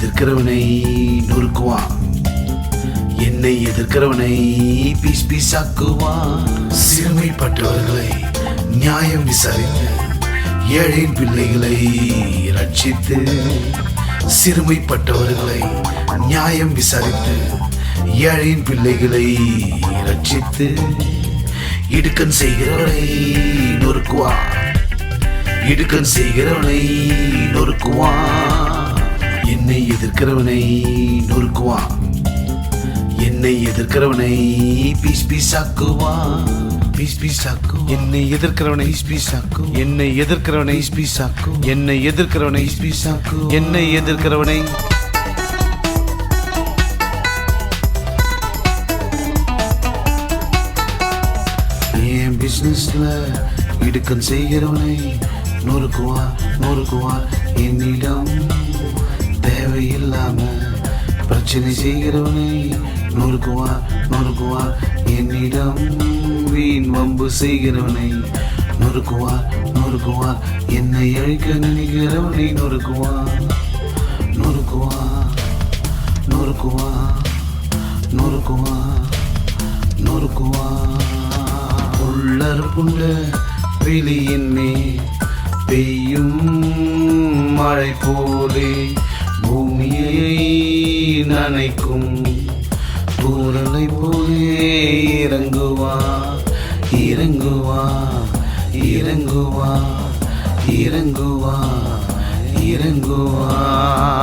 எதிர்க்கிறவனை நொறுக்குவான், என்னை எதிர்க்கிறவனை பீஸ் பீஸாக்குவான். சிறுமைப்பட்டவர்களை நியாயம் விசாரித்து ஏழையின் பிள்ளைகளை ரட்சித்து, சிறுமைப்பட்டவர்களை நியாயம் விசாரித்து ஏழையின் பிள்ளைகளை ரட்சித்து, இடுக்கன் செய்கிறவனை நொறுக்குவான், இடுக்கன் செய்கிறவனை நொறுக்குவான். என்னை எதிர்க்கிறவனை நொறுக்குவான், என்னை எதிர்க்கிறவனை பீஸ் பீஸாக்குவான், பீஸ் பீஸாக்கு. என்னை எதிர்க்கிறவனை பீஸ் பீஸாக்கு, என்னை எதிர்க்கிறவனை பீஸ் பீஸாக்கு, என்னை எதிர்க்கிறவனை பீஸ் பீஸாக்கு, என்னை எதிர்க்கிறவனை. என் பிசினஸ்ல இடுக்கன் செய்கிறவனை நொறுக்குவார், நொறுக்குவார். என்னிடம் தேவையில்லாம பிரச்சனை செய்கிறவனை நொறுக்குவார், நொறுக்குவார். என்னிடம் வீண் வம்பு செய்கிறவனை நொறுக்குவார், நொறுக்குவார். என்னை அழிக்க நினைக்கிறவனை நொறுக்குவார், நொறுக்குவார், நொறுக்குவார், நொறுக்குவார், நொறுக்குவார். உள்ளற்புள்ள வெளியின் மேல் பெய்யும் மழை போலே பூமியை நனைக்கும் தூரலை போலே இறங்குவார், இறங்குவார், இறங்குவார், இறங்குவார், இறங்குவார்.